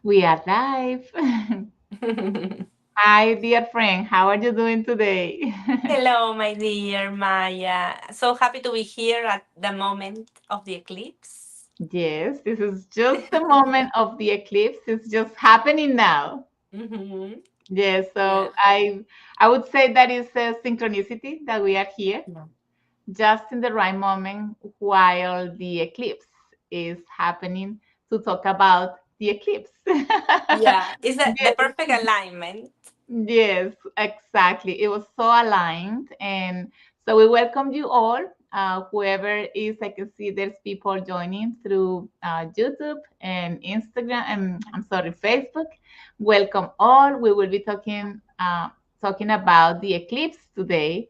We are live. Hi, dear friend. How are you doing today? Hello, my dear Maya. So happy to be here at the moment of the eclipse. Yes, this is just the moment of the eclipse. It's just happening now. Hmm. Yes, Yeah. so I would say that is a synchronicity that we are here Yeah. just in the right moment while the eclipse is happening to talk about the eclipse. Yeah. Is that the Yes. perfect alignment? Yes, exactly. It was so aligned. And so we welcome you all, whoever is, I can see there's people joining through YouTube and Instagram, and I'm sorry, Facebook. Welcome all. We will be talking about the eclipse today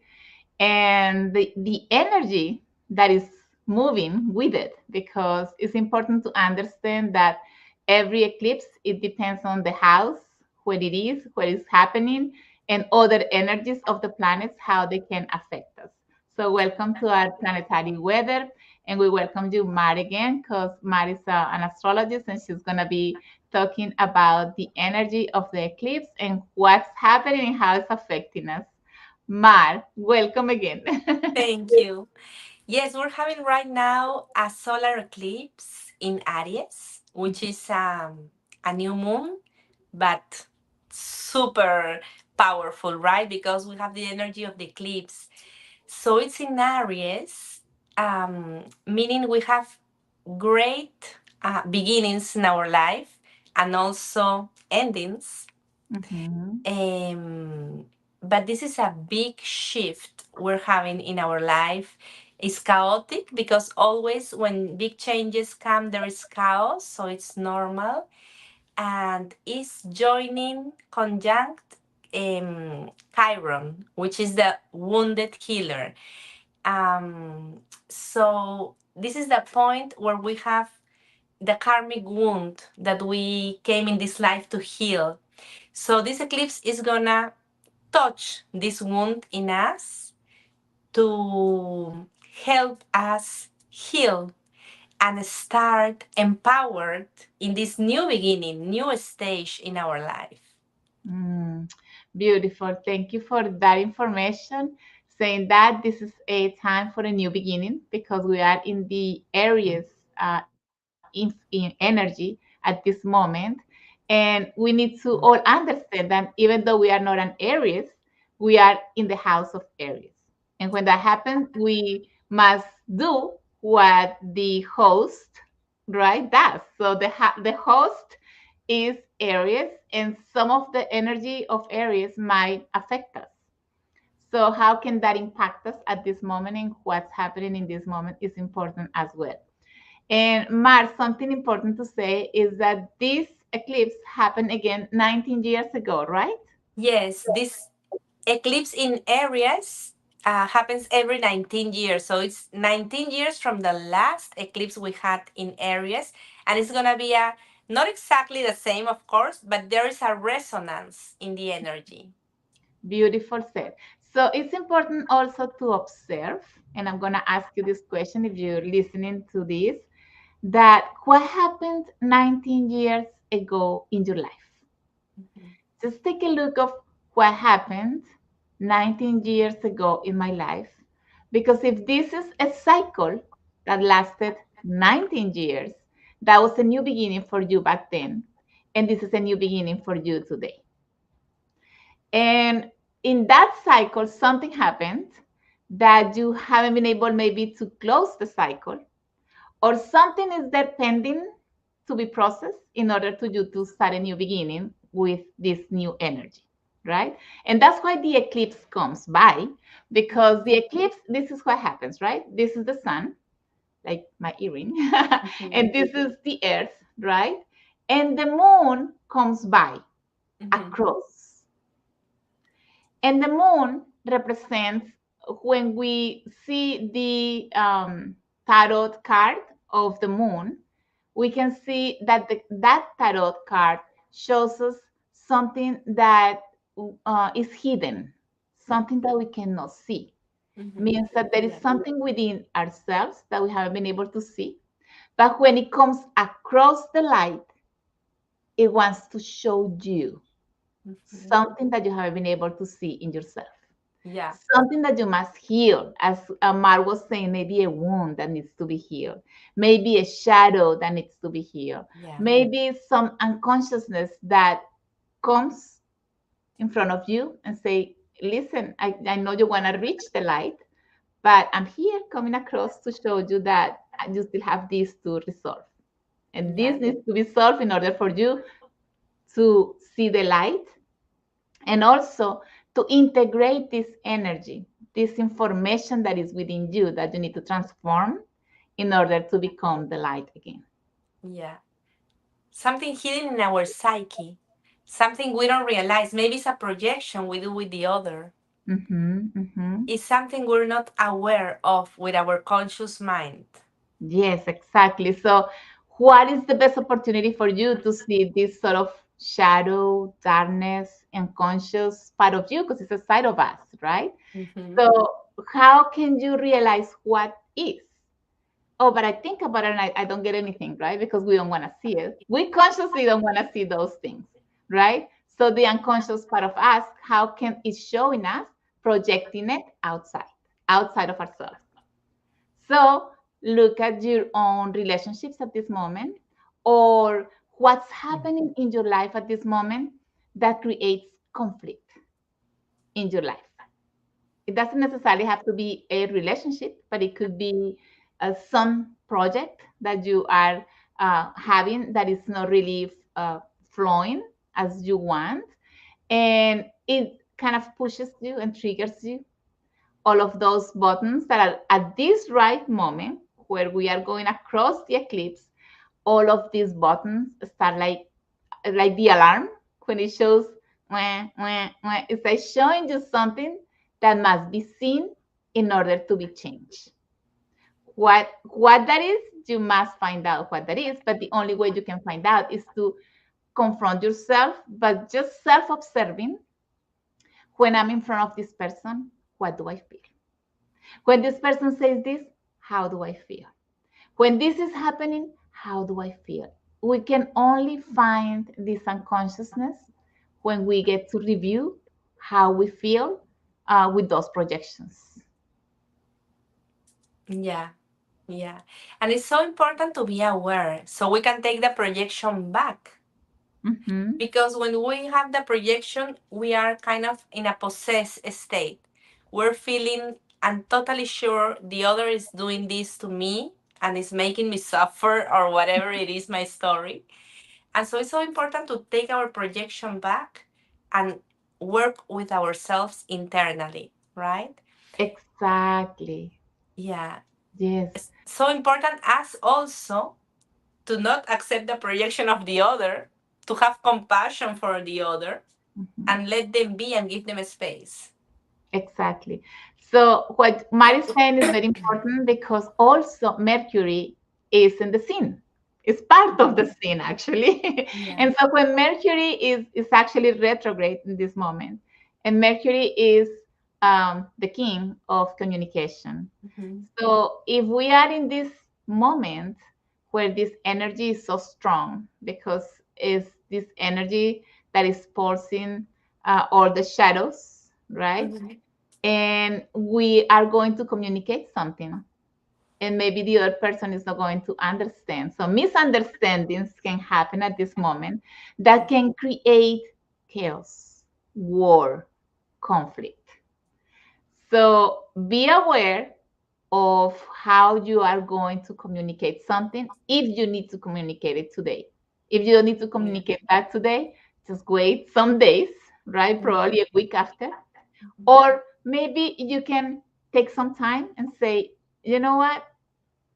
and the energy that is moving with it, because it's important to understand that every eclipse, it depends on the house where it is, where it's happening, and other energies of the planets, how they can affect us. So welcome to our planetary weather, and we welcome you, Mar, again, because Mar is an astrologist, and she's going to be talking about the energy of the eclipse and what's happening and how it's affecting us. Mar, welcome again. Thank you. Yes, we're having right now a solar eclipse in Aries, which is a new moon, but super powerful, right? Because we have the energy of the eclipse. So it's in Aries, meaning we have great beginnings in our life and also endings. Mhm. Um, but this is a big shift we're having in our life. It's chaotic because always when big changes come, there is chaos, so it's normal. And it's joining conjunct Chiron, which is the wounded healer. So this is the point where we have the karmic wound that we came in this life to heal. So this eclipse is gonna touch this wound in us to help us heal and start empowered in this new beginning, new stage in our life. Mm, beautiful. Thank you for that information. Saying that this is a time for a new beginning, because we are in the areas in energy at this moment. And we need to all understand that even though we are not an Aries, we are in the house of Aries. And when that happens, we must do what the host, right, does. So the host is Aries, and some of the energy of Aries might affect us. So how can that impact us at this moment, and what's happening in this moment is important as well. And Mars, something important to say is that this eclipse happened again 19 years ago, right? Yes, this eclipse in Aries happens every 19 years. So it's 19 years from the last eclipse we had in Aries. And it's going to be not exactly the same, of course, but there is a resonance in the energy. Beautiful said. So it's important also to observe, and I'm going to ask you this question if you're listening to this, that what happened 19 years ago in your life? Mhm. Just take a look of what happened 19 years ago in my life. Because if this is a cycle that lasted 19 years, that was a new beginning for you back then. And this is a new beginning for you today. And in that cycle, something happened that you haven't been able maybe to close the cycle, or something is there pending to be processed in order to you to start a new beginning with this new energy, right? And that's why the eclipse comes by, because the eclipse, this is what happens, right? This is the sun, like my earring, and Mhm. this is the earth, right? And the moon comes by Mhm. across, and the moon represents, when we see the tarot card of the moon, we can see that that tarot card shows us something that is hidden, something that we cannot see. Mhm. Means that there is Yeah. something within ourselves that we haven't been able to see. But when it comes across the light, It wants to show you Mhm. something that you haven't been able to see in yourself, Yeah. something that you must heal. As Mar was saying, maybe a wound that needs to be healed, maybe a shadow that needs to be healed, Yeah. maybe some unconsciousness that comes in front of you and say, listen, I know you want to reach the light, but I'm here coming across to show you that you still have this to resolve. And Yeah. this needs to be solved in order for you to see the light and also to integrate this energy, this information that is within you that you need to transform in order to become the light again. Yeah. Something hidden in our psyche, something we don't realize. Maybe it's a projection we do with the other. Mm-hmm, mm-hmm. It's something we're not aware of with our conscious mind. Yes, exactly. So, what is the best opportunity for you to see this sort of shadow, darkness, and conscious part of you? Because it's a side of us, right? Hmm. So, how can you realize what is? Oh, but I think about it and I don't get anything, right? Because we don't want to see it. We consciously don't want to see those things, right? So, the unconscious part of us, how can it show in us? Projecting it outside of ourselves. So look at your own relationships at this moment or what's happening in your life at this moment that creates conflict in your life. It doesn't necessarily have to be a relationship, but it could be some project that you are having that is not really flowing as you want. And it kind of pushes you and triggers you all of those buttons that are at this right moment where we are going across the eclipse, all of these buttons start like the alarm when it shows wah, wah, wah. It's like showing you something that must be seen in order to be changed. What that is, you must find out what that is, but the only way you can find out is to confront yourself, but just self-observing. When I'm in front of this person, what do I feel? When this person says this, how do I feel? When this is happening, how do I feel? We can only find this unconsciousness when we get to review how we feel with those projections. Yeah. Yeah. And it's so important to be aware so we can take the projection back. Mm-hmm. Because when we have the projection, we are kind of in a possessed state. We're feeling, I'm totally sure the other is doing this to me and is making me suffer or whatever it is, my story. And so it's so important to take our projection back and work with ourselves internally, right? Exactly. Yeah. Yes. It's so important as also to not accept the projection of the other, to have compassion for the other, Mhm. and let them be and give them a space. Exactly. So what Mari is saying is very important because also Mercury is in the scene. It's part of the scene actually. Yeah. And so when Mercury is actually retrograde in this moment, and Mercury is the king of communication. Mhm. So if we are in this moment where this energy is so strong, because it's this energy that is pulsing all the shadows, right? Mhm. And we are going to communicate something and maybe the other person is not going to understand, so misunderstandings can happen at this moment that can create chaos, war, conflict. So be aware of how you are going to communicate something if you need to communicate it today. If you don't need to Yeah. communicate that today, just wait some days, right? Mhm. Probably a week after, or maybe you can take some time and say, you know what?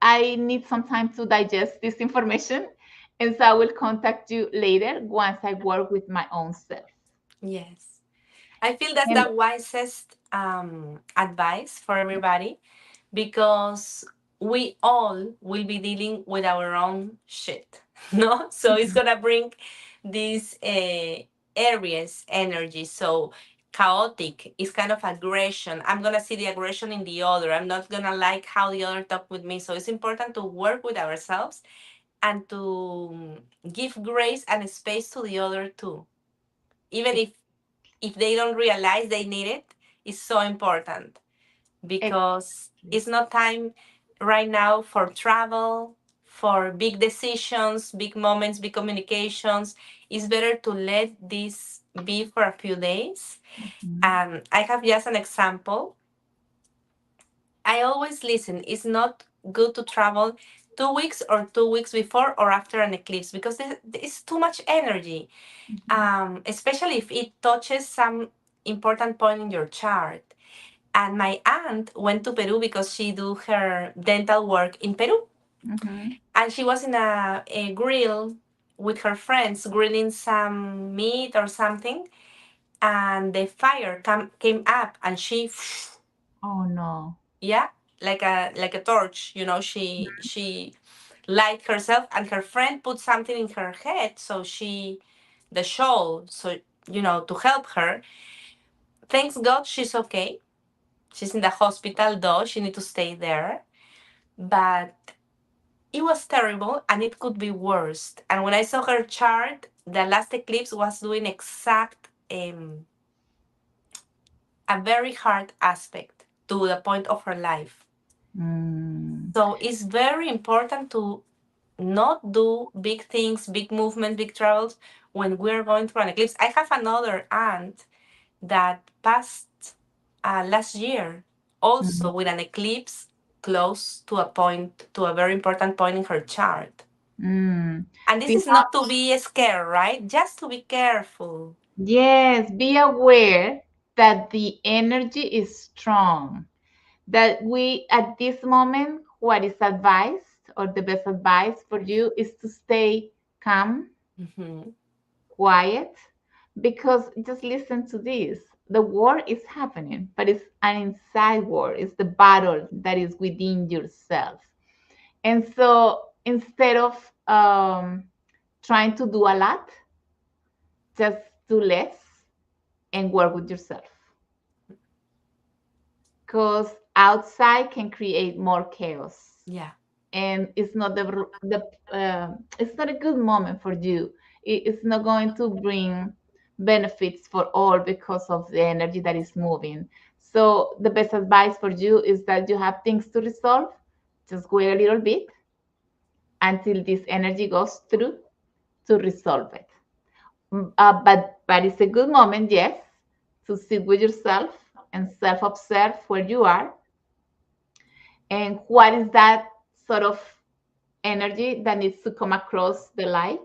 I need some time to digest this information. And so I will contact you later once I work with my own self. Yes. I feel that's And the wisest advice for everybody because we all will be dealing with our own shit. No? So it's Mhm. gonna bring this Aries energy. So chaotic is kind of aggression. I'm gonna see the aggression in the other. I'm not gonna like how the other talk with me. So it's important to work with ourselves and to give grace and space to the other too, even if they don't realize they need it, is so important because Exactly. it's not time right now for travel, for big decisions, big moments, big communications. It's better to let this be for a few days. Mhm, And I have just an example. I always listen. It's not good to travel 2 weeks or 2 weeks before or after an eclipse because it's too much energy, mhm, especially if it touches some important point in your chart. And my aunt went to Peru because she do her dental work in Peru, mhm. and she was in a grill with her friends grilling some meat or something, and the fire came up, and she Oh no. yeah, like a torch, she light herself, and her friend put something in her head, so she the shawl, so to help her. Thanks God she's okay. She's in the hospital though, she need to stay there. But it was terrible and it could be worse. And when I saw her chart, the last eclipse was doing exact a very hard aspect to the point of her life. Mm, So it's very important to not do big things, big movements, big travels when we're going through an eclipse. I have another aunt that passed last year, mm, also with an eclipse close to a point, to a very important point in her chart. mm. And this Be is not to be scared, right? Just to be careful. Yes, be aware that the energy is strong. That we, at this moment, what is advised or the best advice for you is to stay calm, Hmm. quiet, because just listen to this. The war is happening, but it's an inside war. It's the battle that is within yourself. And so instead of trying to do a lot, just do less and work with yourself. Because outside can create more chaos. Yeah. And it's not it's not a good moment for you. It's not going to bring benefits for all because of the energy that is moving. So the best advice for you is that you have things to resolve. Just wait a little bit until this energy goes through to resolve it. But it's a good moment, yes, to sit with yourself and self-observe where you are and what is that sort of energy that needs to come across the light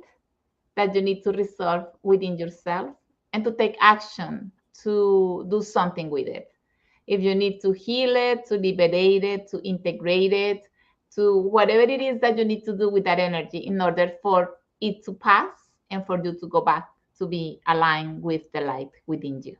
that you need to resolve within yourself and to take action to do something with it. If you need to heal it, to liberate it, to integrate it, to whatever it is that you need to do with that energy in order for it to pass and for you to go back to be aligned with the light within you.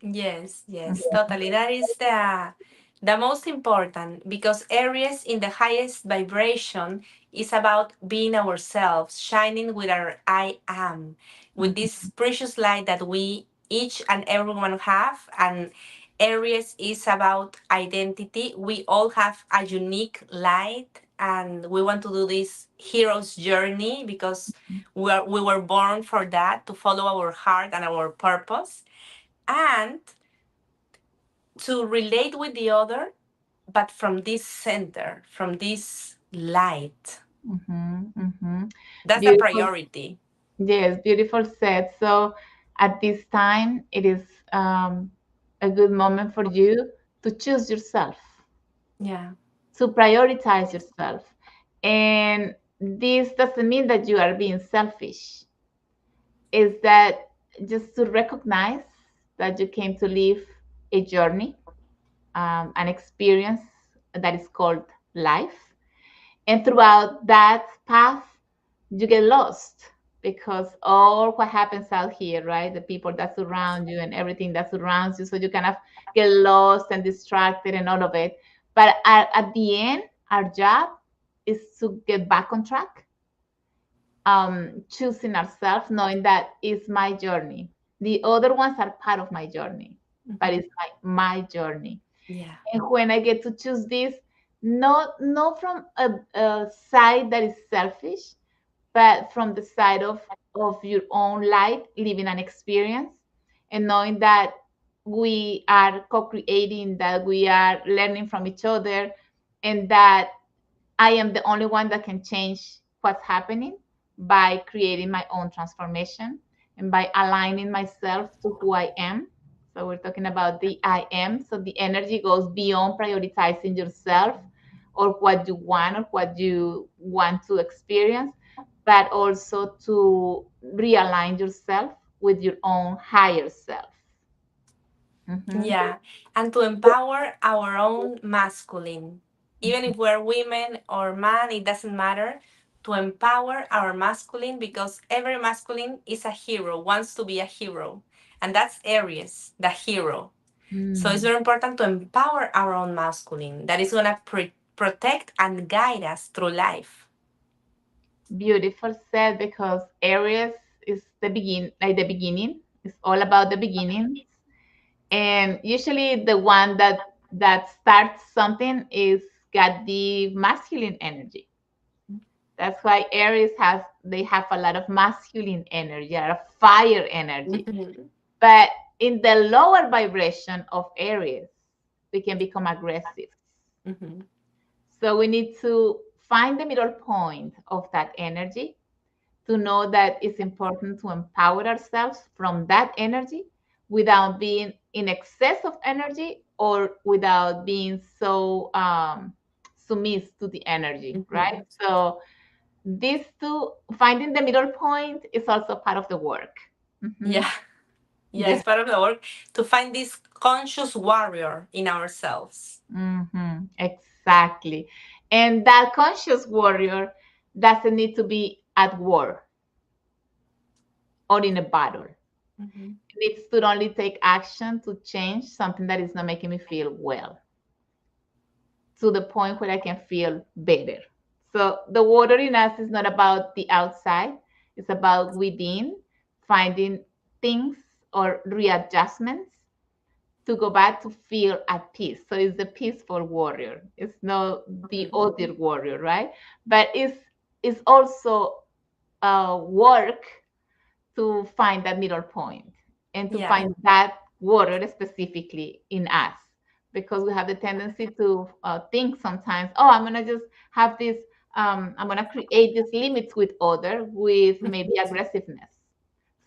Yes, yes, Mhm, totally. That is the most important because Aries in the highest vibration is about being ourselves, shining with our I am, with this mhm, precious light that we each and everyone have. And Aries is about identity. We all have a unique light, and we want to do this hero's journey because we were born for that, to follow our heart and our purpose, and to relate with the other, but from this center, from this light. mhm, mhm. That's the Beautiful. priority. Yes, beautiful said. So at this time, it is a good moment for you to choose yourself, Yeah. to prioritize yourself. And this doesn't mean that you are being selfish. Is that just to recognize that you came to live a journey, an experience that is called life. And throughout that path, you get lost because all what happens out here, right? The people that surround you and everything that surrounds you. So you kind of get lost and distracted and all of it. But at the end, our job is to get back on track, choosing ourselves, knowing that it's my journey. The other ones are part of my journey, but Mhm. it's my journey. Yeah. And when I get to choose this, not from a side that is selfish, but from the side of your own life, living an experience, and knowing that we are co-creating, that we are learning from each other, and that I am the only one that can change what's happening by creating my own transformation and by aligning myself to who I am. So we're talking about the I am. So the energy goes beyond prioritizing yourself or what you want or what you want to experience, but also to realign yourself with your own higher self. Mhm. Yeah, and to empower our own masculine. Even if we're women or man, it doesn't matter. To empower our masculine, because every masculine is a hero, wants to be a hero. And that's Aries, the hero. So it's Mm. very important to empower our own masculine that is going to protect and guide us through life. Beautiful said, because Aries is the beginning. It's all about the beginnings, and usually the one that starts something is got the masculine energy. That's why Aries they have a lot of masculine energy, a lot of fire energy. Mhm. But in the lower vibration of Aries, we can become aggressive. Mhm. So we need to find the middle point of that energy to know that it's important to empower ourselves from that energy without being in excess of energy or without being so submissive to the energy, right? Mhm. So these two, finding the middle point is also part of the work. Mhm. Yeah. Yeah, Yeah. it's part of the work to find this conscious warrior in ourselves. Exactly. And that conscious warrior doesn't need to be at war or in a battle. Mhm. Needs to only take action to change something that is not making me feel well, to the point where I can feel better. So the water in us is not about the outside, it's about within, finding things or readjustments to go back to feel at peace. So it's the peaceful warrior. It's not the Mhm. other warrior, right? But it's also work to find that middle point and to Yeah. find that water specifically in us, because we have the tendency to think sometimes, oh, I'm gonna just have this, I'm gonna create these limits with other with maybe aggressiveness.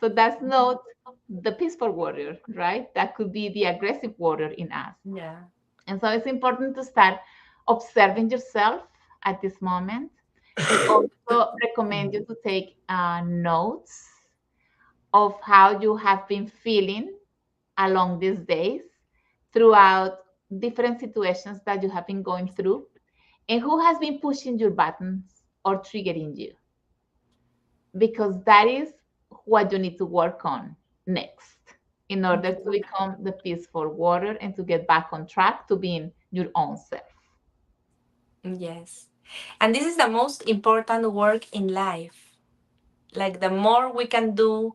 So that's not the peaceful warrior, right? That could be the aggressive warrior in us. Yeah. And so it's important to start observing yourself at this moment, and also recommend you to take notes of how you have been feeling along these days throughout different situations that you have been going through, and who has been pushing your buttons or triggering you, because that is what you need to work on next in order to become the peaceful warrior and to get back on track to being your own self. Yes. And this is the most important work in life. Like the more we can do,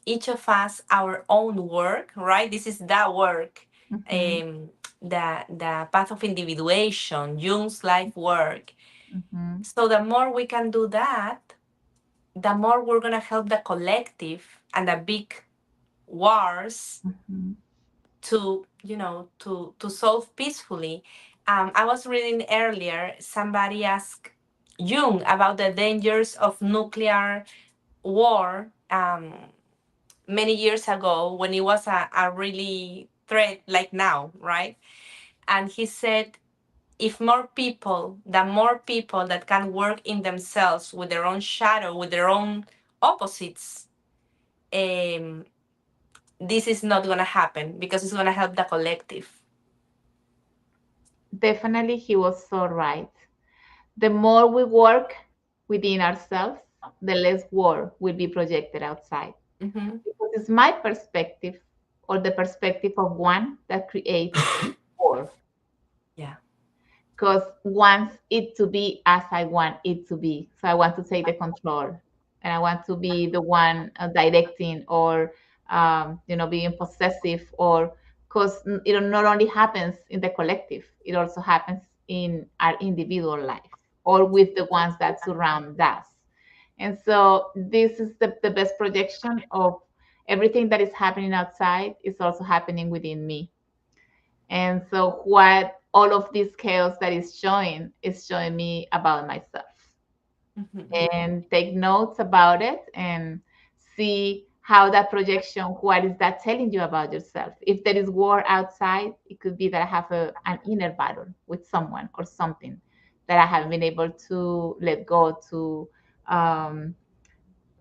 each of us our own work, right? This is the work, Mhm, um, the path of individuation, Jung's life work. mhm, So the more we can do that, the more we're gonna help the collective and the big wars mhm. to, to solve peacefully. I was reading earlier, somebody asked Jung about the dangers of nuclear war, many years ago, when it was a really threat like now, right? And he said, if the more people that can work in themselves with their own shadow, with their own opposites, um, this is not going to happen because it's going to help the collective. Definitely, he was so right. The more we work within ourselves, the less war will be projected outside. Hmm. Because it's my perspective or the perspective of one that creates war. Yeah. Because wants it to be as I want it to be. So I want to take the control, and I want to be the one directing or, being possessive, or because it not only happens in the collective, it also happens in our individual life or with the ones that surround us. And so this is the best projection of everything that is happening outside is also happening within me. And so what all of this chaos that is showing me about myself. Mhm. And take notes about it and see how that projection, what is that telling you about yourself. If there is war outside, it could be that I have an inner battle with someone or something that I haven't been able to let go, to um,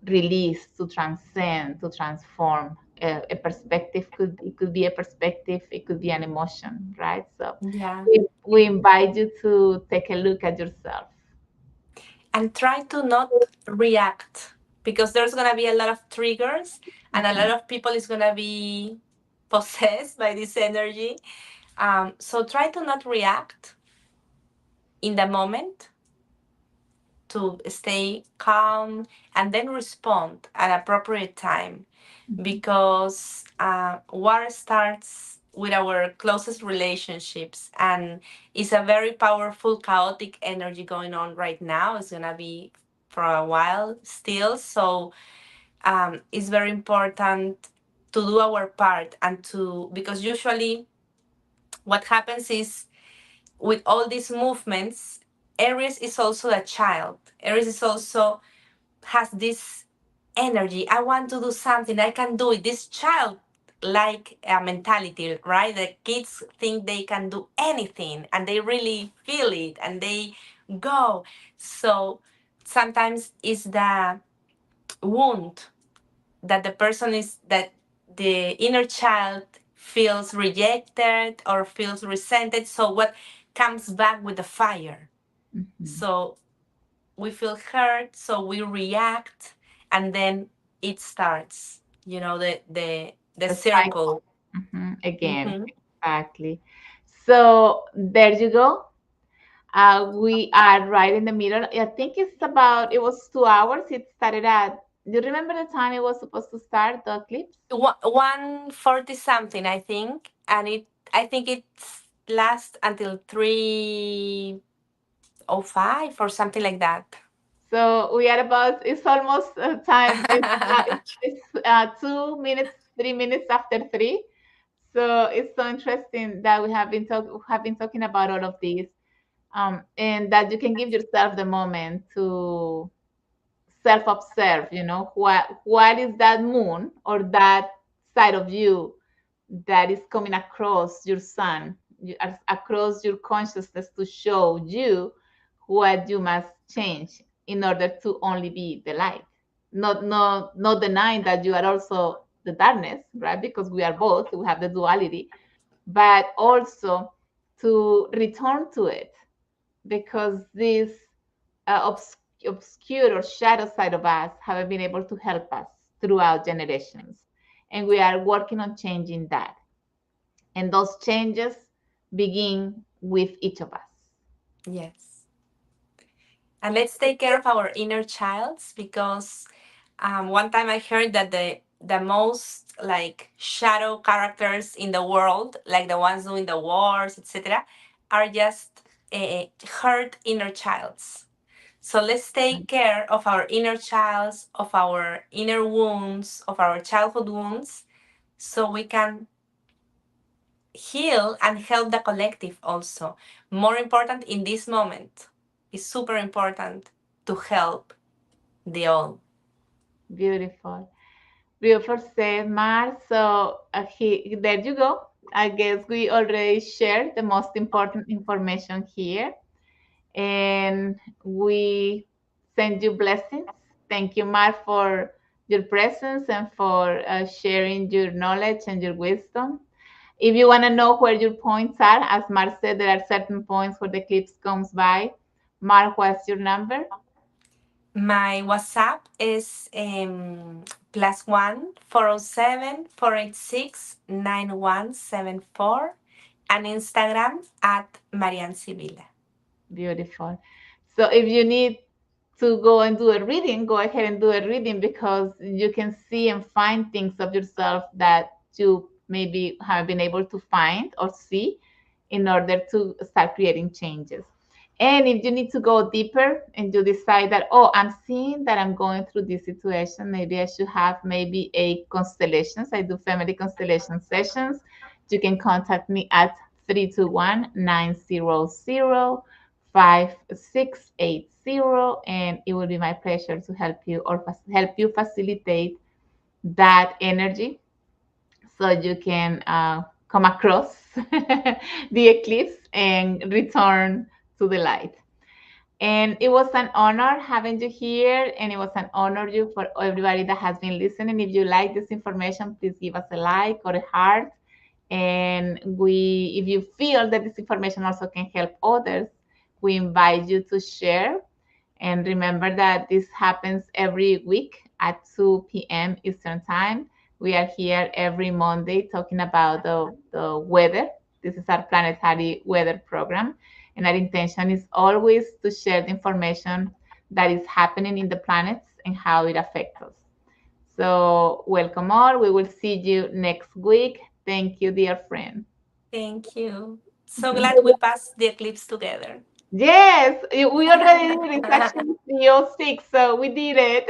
release, to transcend, to transform. A perspective could be a perspective, it could be an emotion, right? So Yeah. we invite you to take a look at yourself. And try to not react, because there's going to be a lot of triggers and a lot Mhm. of people is going to be possessed by this energy. So try to not react in the moment, to stay calm and then respond at appropriate time, Mhm. because war starts with our closest relationships, and it's a very powerful chaotic energy going on right now. It's gonna be for a while still, so it's very important to do our part, and to, because usually what happens is, with all these movements, Aries is also a child. Aries is also has this energy. I want to do something. I can do it. This child like mentality, right? The kids think they can do anything and they really feel it and they go. So sometimes it's the wound that the person is, that the inner child feels rejected or feels resented. So what comes back with the fire? Mhm. So we feel hurt, so we react, and then it starts, the The cycle. circle. Again, Hmm. exactly. So there you go. We are right in the middle. I think it was 2 hours. It started at, do you remember the time it was supposed to start, the eclipse? 140 something, I think, and I think it's lasts until 3:05 or something like that. So we are about, it's almost time. It's 2 minutes, 3 minutes after three. So it's so interesting that we have been talking about all of these, and that you can give yourself the moment to self-observe. What is that moon or that side of you that is coming across your sun, across your consciousness to show you what you must change in order to only be the light. Not denying that you are also the darkness, right? Because we are both, we have the duality, but also to return to it, because this obscure or shadow side of us have been able to help us throughout generations. And we are working on changing that. And those changes begin with each of us. Yes. And let's take care of our inner childs, because one time I heard that the most like shadow characters in the world, like the ones doing the wars, etc., are just hurt inner childs. So let's take care of our inner childs, of our inner wounds, of our childhood wounds, so we can heal and help the collective also. More important in this moment, is super important to help the all. Beautiful. Beautiful said, Mar. So there you go. I guess we already shared the most important information here. And we send you blessings. Thank you, Mar, for your presence and for sharing your knowledge and your wisdom. If you want to know where your points are, as Mar said, there are certain points where the eclipse comes by. Mar, what's your number? My WhatsApp is +1 407 486 9174, and Instagram at Marian Sibila. Beautiful. So if you need to go and do a reading, go ahead and do a reading, because you can see and find things of yourself that you maybe have been able to find or see. in order to start creating changes. And if you need to go deeper and you decide that, oh, I'm seeing that I'm going through this situation, maybe I should have maybe a constellations. I do family constellation sessions. You can contact me at 321-900-5680, and it will be my pleasure to help you or help you facilitate that energy so you can come across the eclipse and return to the light. And it was an honor having you here, and it was an honor you for everybody that has been listening. If you like this information, please give us a like or a heart. And if you feel that this information also can help others, we invite you to share. And remember that this happens every week at 2 p.m. Eastern Time. We are here every Monday talking about the weather. This is our planetary weather program. And our intention is always to share the information that is happening in the planets and how it affects us. So, welcome all. We will see you next week. Thank you, dear friend. Thank you. So glad we passed the eclipse together. Yes, we already did it. It's actually 3:06, so we did it.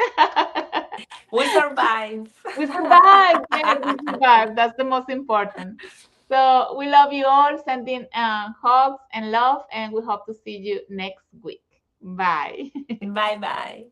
We survive. We survived. Yes, we survived. That's the most important. So we love you all. Sending hugs and love, and we hope to see you next week. Bye. Bye bye.